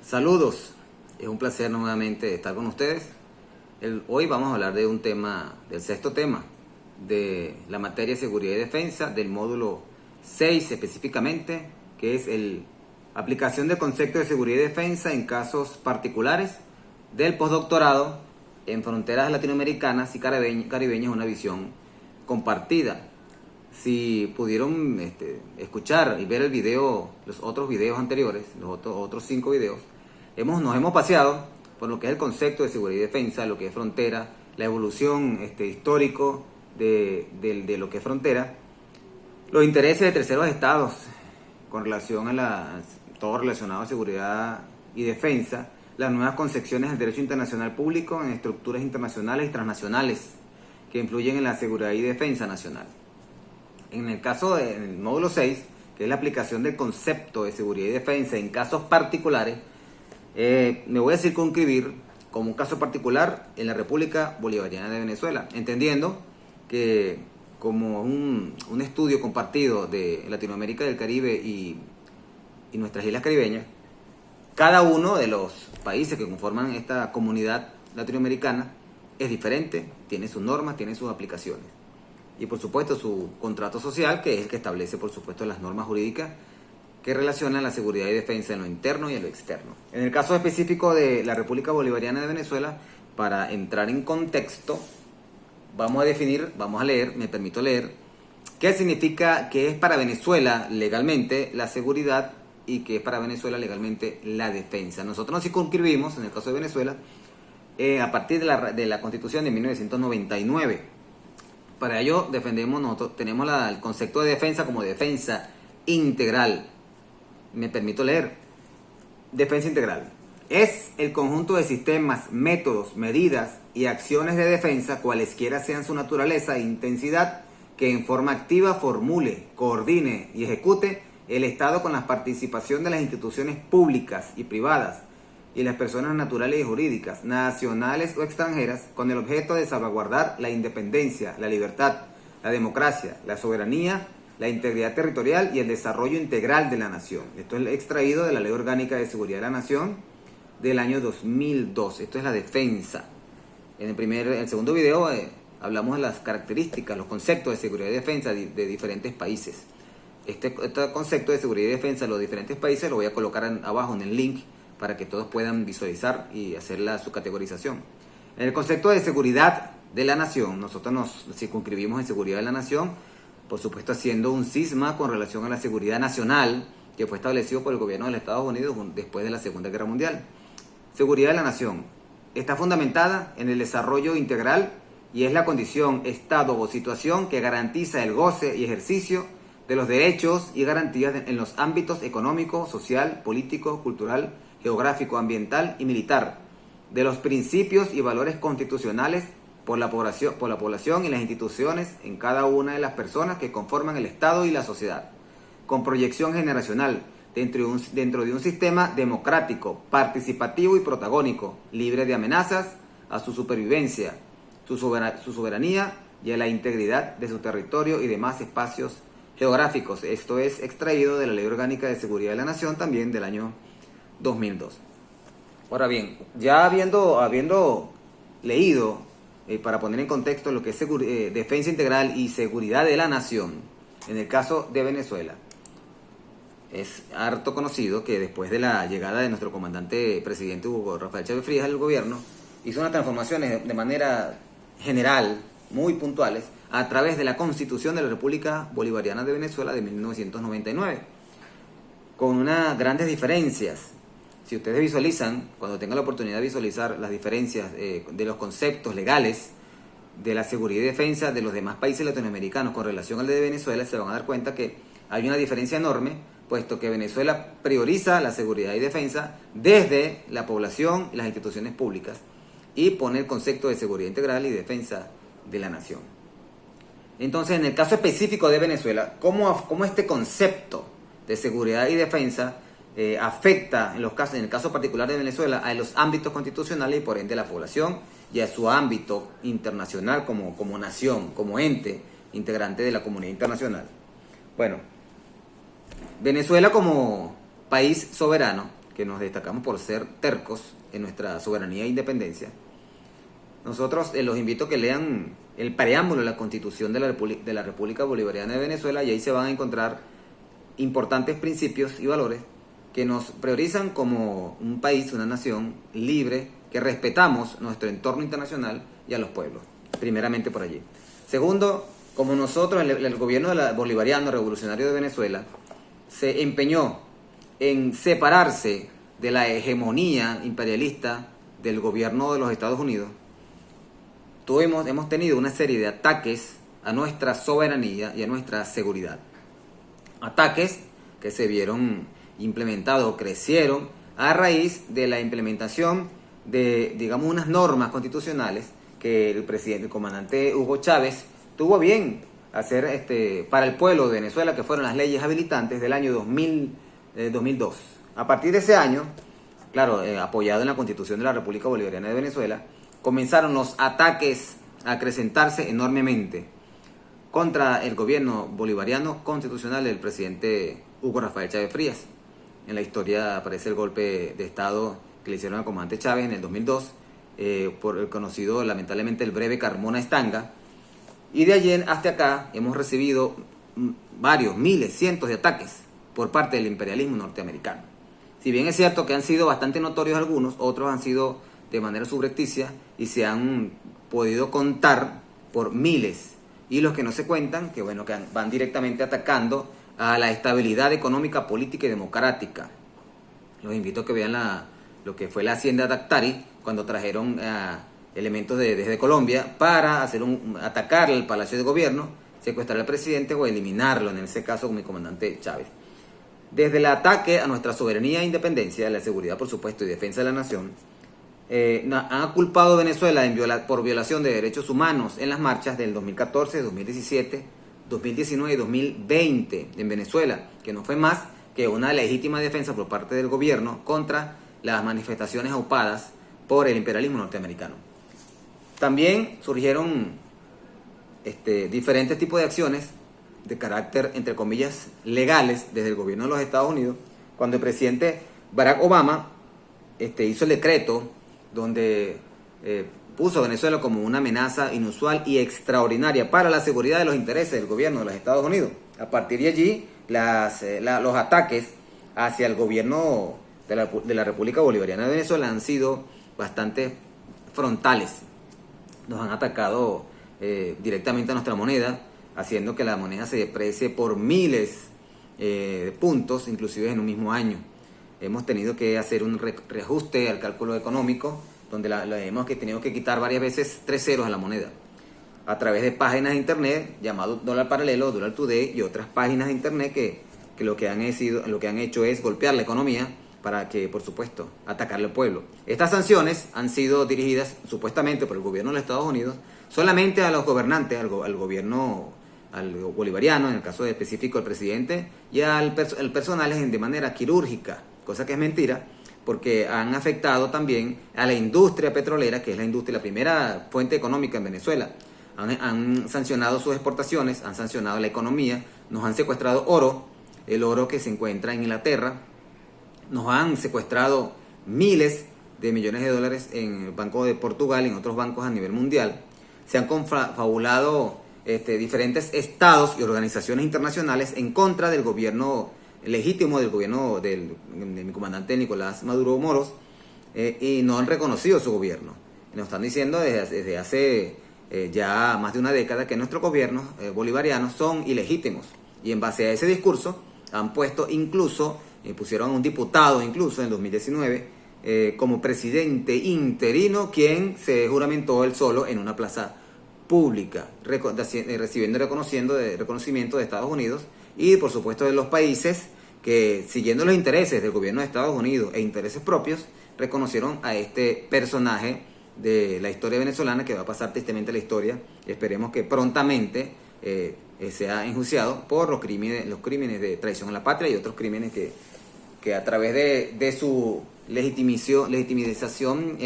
Saludos, es un placer nuevamente estar con ustedes. Hoy vamos a hablar de un tema, del sexto tema, de la materia de seguridad y defensa, del módulo 6 específicamente, que es la aplicación del concepto de seguridad y defensa en casos particulares del postdoctorado en fronteras latinoamericanas y caribeñas, una visión compartida. Si pudieron escuchar y ver el video, los otros videos anteriores, los otros 5 videos, nos hemos paseado por lo que es el concepto de seguridad y defensa, lo que es frontera, la evolución histórico de lo que es frontera, los intereses de terceros estados con relación a todo relacionado a seguridad y defensa, las nuevas concepciones del derecho internacional público en estructuras internacionales y transnacionales que influyen en la seguridad y defensa nacional. En el caso del módulo 6, que es la aplicación del concepto de seguridad y defensa en casos particulares, me voy a circunscribir como un caso particular en la República Bolivariana de Venezuela, entendiendo que como un estudio compartido de Latinoamérica del Caribe y nuestras islas caribeñas, cada uno de los países que conforman esta comunidad latinoamericana es diferente, tiene sus normas, tiene sus aplicaciones. Y por supuesto su contrato social, que es el que establece por supuesto las normas jurídicas que relacionan la seguridad y defensa en lo interno y en lo externo. En el caso específico de la República Bolivariana de Venezuela, para entrar en contexto, vamos a leer, me permito leer, qué significa, qué es para Venezuela legalmente la seguridad y qué es para Venezuela legalmente la defensa. Nosotros nos circunscribimos, en el caso de Venezuela, a partir de la Constitución de 1999. Para ello nosotros tenemos el concepto de defensa como defensa integral. Me permito leer. Defensa integral es el conjunto de sistemas, métodos, medidas y acciones de defensa, cualesquiera sean su naturaleza e intensidad, que en forma activa formule, coordine y ejecute el Estado con la participación de las instituciones públicas y privadas y las personas naturales y jurídicas, nacionales o extranjeras, con el objeto de salvaguardar la independencia, la libertad, la democracia, la soberanía, la integridad territorial y el desarrollo integral de la nación. Esto es extraído de la Ley Orgánica de Seguridad de la Nación del año 2002. Esto es la defensa. En el segundo video hablamos de las características, los conceptos de seguridad y defensa de diferentes países. Este concepto de seguridad y defensa de los diferentes países lo voy a colocar abajo en el link para que todos puedan visualizar y hacer su categorización. En el concepto de seguridad de la nación, nosotros nos circunscribimos en seguridad de la nación, por supuesto haciendo un cisma con relación a la seguridad nacional que fue establecido por el gobierno de los Estados Unidos después de la Segunda Guerra Mundial. Seguridad de la nación está fundamentada en el desarrollo integral y es la condición, estado o situación que garantiza el goce y ejercicio de los derechos y garantías en los ámbitos económico, social, político, cultural, geográfico, ambiental y militar, de los principios y valores constitucionales por la población y las instituciones en cada una de las personas que conforman el Estado y la sociedad, con proyección generacional dentro de un sistema democrático, participativo y protagónico, libre de amenazas a su supervivencia, su soberanía y a la integridad de su territorio y demás espacios geográficos. Esto es extraído de la Ley Orgánica de Seguridad de la Nación también del año 2002. Ahora bien, ya habiendo leído, para poner en contexto lo que es defensa integral y seguridad de la nación, en el caso de Venezuela, es harto conocido que después de la llegada de nuestro comandante presidente Hugo Rafael Chávez Frías al gobierno, hizo unas transformaciones de manera general, muy puntuales, a través de la Constitución de la República Bolivariana de Venezuela de 1999, con unas grandes diferencias. Si ustedes visualizan, cuando tengan la oportunidad de visualizar las diferencias de los conceptos legales de la seguridad y defensa de los demás países latinoamericanos con relación al de Venezuela, se van a dar cuenta que hay una diferencia enorme, puesto que Venezuela prioriza la seguridad y defensa desde la población y las instituciones públicas y pone el concepto de seguridad integral y defensa de la nación. Entonces, en el caso específico de Venezuela, ¿cómo este concepto de seguridad y defensa afecta en el caso particular de Venezuela a los ámbitos constitucionales y por ende a la población y a su ámbito internacional como nación, como ente integrante de la comunidad internacional? Bueno, Venezuela como país soberano, que nos destacamos por ser tercos en nuestra soberanía e independencia, nosotros los invito a que lean el preámbulo de la Constitución de la República Bolivariana de Venezuela, y ahí se van a encontrar importantes principios y valores que nos priorizan como un país, una nación libre, que respetamos nuestro entorno internacional y a los pueblos, primeramente por allí. Segundo, como nosotros, el gobierno bolivariano revolucionario de Venezuela se empeñó en separarse de la hegemonía imperialista del gobierno de los Estados Unidos, hemos tenido una serie de ataques a nuestra soberanía y a nuestra seguridad. Ataques que se vieron implementados, crecieron a raíz de la implementación de, digamos, unas normas constitucionales que el comandante Hugo Chávez tuvo bien hacer para el pueblo de Venezuela, que fueron las leyes habilitantes del año 2002. A partir de ese año, claro, apoyado en la Constitución de la República Bolivariana de Venezuela, comenzaron los ataques a acrecentarse enormemente contra el gobierno bolivariano constitucional del presidente Hugo Rafael Chávez Frías. En la historia aparece el golpe de Estado que le hicieron al comandante Chávez en el 2002, por el conocido, lamentablemente, el breve Carmona Estanga. Y de allí hasta acá hemos recibido varios, miles, cientos de ataques por parte del imperialismo norteamericano. Si bien es cierto que han sido bastante notorios algunos, otros han sido de manera subrepticia y se han podido contar por miles. Y los que no se cuentan, que bueno, que van directamente atacando a la estabilidad económica, política y democrática. Los invito a que vean lo que fue la hacienda Dactari cuando trajeron elementos desde Colombia para atacar el Palacio de Gobierno, secuestrar al presidente o eliminarlo, en ese caso con mi comandante Chávez. Desde el ataque a nuestra soberanía e independencia, la seguridad, por supuesto, y defensa de la nación, han culpado a Venezuela por violación de derechos humanos en las marchas del 2014, 2017, 2019 y 2020 en Venezuela, que no fue más que una legítima defensa por parte del gobierno contra las manifestaciones aupadas por el imperialismo norteamericano. También surgieron diferentes tipos de acciones de carácter, entre comillas, legales desde el gobierno de los Estados Unidos, cuando el presidente Barack Obama hizo el decreto donde puso a Venezuela como una amenaza inusual y extraordinaria para la seguridad de los intereses del gobierno de los Estados Unidos. A partir de allí, los ataques hacia el gobierno de la República Bolivariana de Venezuela han sido bastante frontales. Nos han atacado directamente a nuestra moneda, haciendo que la moneda se deprecie por miles de puntos, inclusive en un mismo año. Hemos tenido que hacer un reajuste al cálculo económico, donde hemos tenido que quitar varias veces 3 ceros a la moneda, a través de páginas de internet llamado Dólar Paralelo, Dólar Today y otras páginas de internet que lo que han hecho es golpear la economía para que, por supuesto, atacarle al pueblo. Estas sanciones han sido dirigidas supuestamente por el gobierno de los Estados Unidos solamente a los gobernantes, al gobierno bolivariano, en el caso específico del presidente, y al personal de manera quirúrgica, cosa que es mentira, porque han afectado también a la industria petrolera, que es la primera fuente económica en Venezuela. Han sancionado sus exportaciones, han sancionado la economía, nos han secuestrado oro, el oro que se encuentra en Inglaterra, nos han secuestrado miles de millones de dólares en el Banco de Portugal y en otros bancos a nivel mundial. Se han confabulado diferentes estados y organizaciones internacionales en contra del gobierno legítimo, del gobierno de mi comandante Nicolás Maduro Moros, y no han reconocido su gobierno. Nos están diciendo desde hace ya más de una década que nuestros gobiernos bolivarianos son ilegítimos, y en base a ese discurso han puesto incluso, pusieron a un diputado incluso en 2019 como presidente interino, quien se juramentó él solo en una plaza pública, recibiendo reconocimiento de Estados Unidos y por supuesto de los países que, siguiendo los intereses del gobierno de Estados Unidos e intereses propios, reconocieron a este personaje de la historia venezolana que va a pasar tristemente a la historia. Esperemos que prontamente sea enjuiciado por los crímenes de traición a la patria y otros crímenes que a través de su legitimización,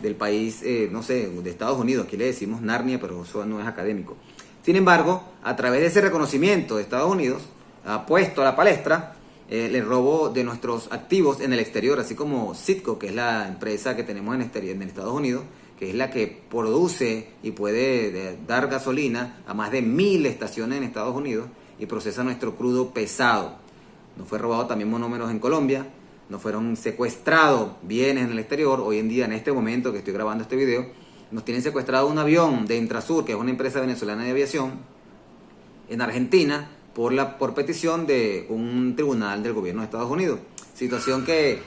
del país, de Estados Unidos, aquí le decimos Narnia, pero eso no es académico. Sin embargo, a través de ese reconocimiento de Estados Unidos, ha puesto a la palestra el robo de nuestros activos en el exterior, así como Citgo, que es la empresa que tenemos en Estados Unidos, que es la que produce y puede dar gasolina a más de 1000 estaciones en Estados Unidos y procesa nuestro crudo pesado. Nos fue robado también monómeros en Colombia, nos fueron secuestrados bienes en el exterior. Hoy en día, en este momento que estoy grabando este video, nos tienen secuestrado un avión de Intrasur, que es una empresa venezolana de aviación, en Argentina, por petición de un tribunal del gobierno de Estados Unidos. Situación que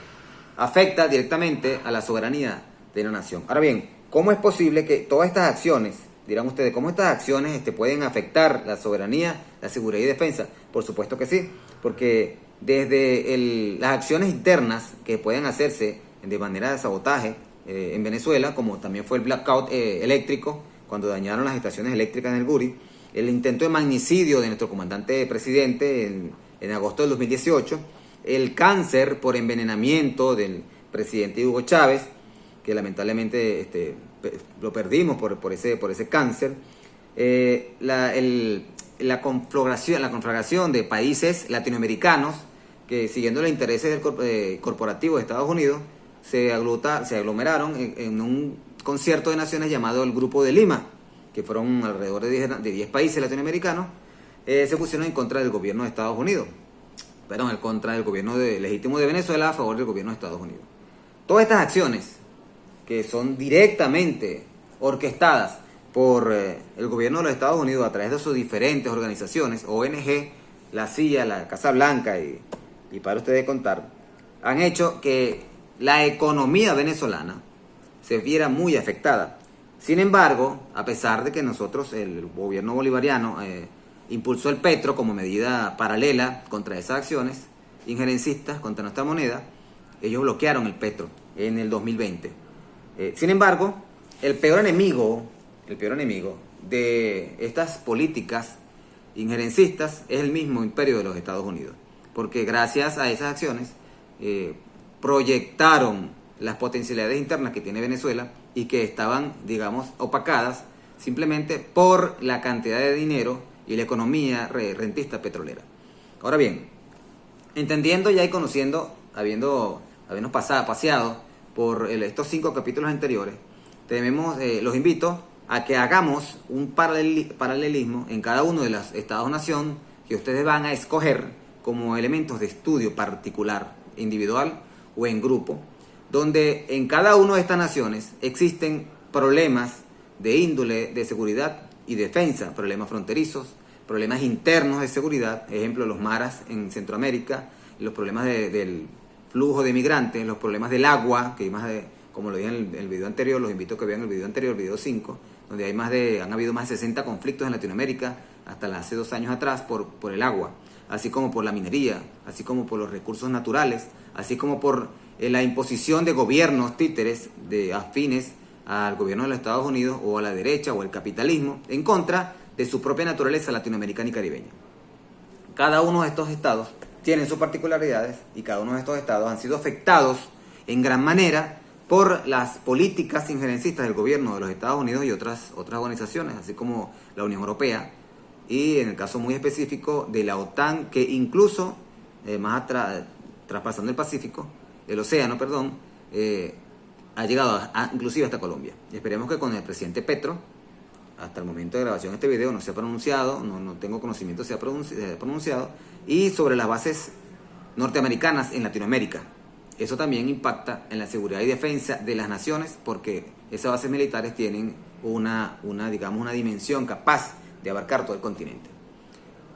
afecta directamente a la soberanía de la nación. Ahora bien, ¿cómo es posible que todas estas acciones, dirán ustedes, cómo estas acciones pueden afectar la soberanía, la seguridad y defensa? Por supuesto que sí, porque desde las acciones internas que pueden hacerse de manera de sabotaje en Venezuela, como también fue el blackout eléctrico, cuando dañaron las estaciones eléctricas en el Guri, el intento de magnicidio de nuestro comandante presidente en agosto del 2018, el cáncer por envenenamiento del presidente Hugo Chávez, que lamentablemente lo perdimos por ese cáncer, la conflagración de países latinoamericanos que, siguiendo los intereses corporativos de Estados Unidos, se aglomeraron en un concierto de naciones llamado el Grupo de Lima, que fueron alrededor de 10 países latinoamericanos, se pusieron en contra del gobierno de Estados Unidos, en contra del gobierno legítimo de Venezuela a favor del gobierno de Estados Unidos. Todas estas acciones, que son directamente orquestadas por el gobierno de los Estados Unidos a través de sus diferentes organizaciones, ONG, la CIA, la Casa Blanca y para ustedes contar, han hecho que la economía venezolana se viera muy afectada. Sin embargo, a pesar de que nosotros, el gobierno bolivariano, impulsó el petro como medida paralela contra esas acciones injerencistas contra nuestra moneda, ellos bloquearon el petro en el 2020. Sin embargo, el peor enemigo de estas políticas injerencistas es el mismo imperio de los Estados Unidos, porque gracias a esas acciones proyectaron las potencialidades internas que tiene Venezuela y que estaban, digamos, opacadas simplemente por la cantidad de dinero y la economía rentista petrolera. Ahora bien, entendiendo ya y conociendo, habiéndonos paseado por estos 5 capítulos anteriores, los invito a que hagamos un paralelismo en cada uno de los estados-nación que ustedes van a escoger como elementos de estudio particular, individual o en grupo, donde en cada una de estas naciones existen problemas de índole de seguridad y defensa, problemas fronterizos, problemas internos de seguridad, ejemplo los maras en Centroamérica, los problemas del flujo de migrantes, los problemas del agua, que hay como lo dije en el video anterior, los invito a que vean el video anterior, el video 5, donde han habido más de 60 conflictos en Latinoamérica hasta hace 2 años atrás por el agua, así como por la minería, así como por los recursos naturales, así como por la imposición de gobiernos títeres afines al gobierno de los Estados Unidos o a la derecha o al capitalismo en contra de su propia naturaleza latinoamericana y caribeña. Cada uno de estos estados tienen sus particularidades y cada uno de estos estados han sido afectados en gran manera por las políticas injerencistas del gobierno de los Estados Unidos y otras organizaciones, así como la Unión Europea y en el caso muy específico de la OTAN, que incluso traspasando el océano, ha llegado inclusive hasta Colombia. Y esperemos que con el presidente Petro, hasta el momento de grabación de este video, no se ha pronunciado, no tengo conocimiento si se ha pronunciado, y sobre las bases norteamericanas en Latinoamérica. Eso también impacta en la seguridad y defensa de las naciones, porque esas bases militares tienen una dimensión capaz de abarcar todo el continente.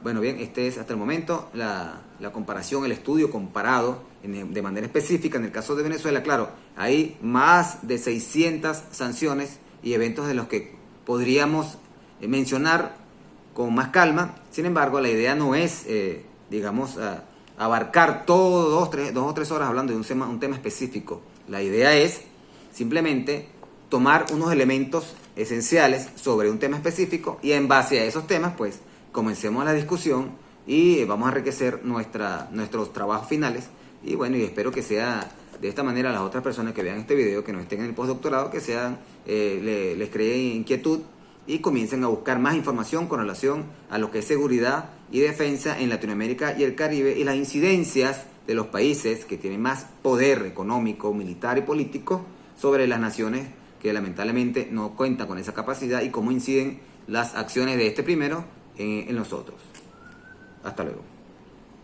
Bueno, bien, este es hasta el momento la comparación, el estudio comparado de manera específica. En el caso de Venezuela, claro, hay más de 600 sanciones y eventos de los que podríamos mencionar con más calma. Sin embargo, la idea no es, abarcar todo 2 o 3 horas hablando de un tema específico. La idea es simplemente tomar unos elementos esenciales sobre un tema específico y en base a esos temas, pues, comencemos la discusión y vamos a enriquecer nuestros trabajos finales. Y bueno, y espero que sea de esta manera las otras personas que vean este video, que no estén en el postdoctorado, que les cree inquietud y comiencen a buscar más información con relación a lo que es seguridad y defensa en Latinoamérica y el Caribe y las incidencias de los países que tienen más poder económico, militar y político sobre las naciones que lamentablemente no cuentan con esa capacidad y cómo inciden las acciones de este primero en nosotros. Hasta luego.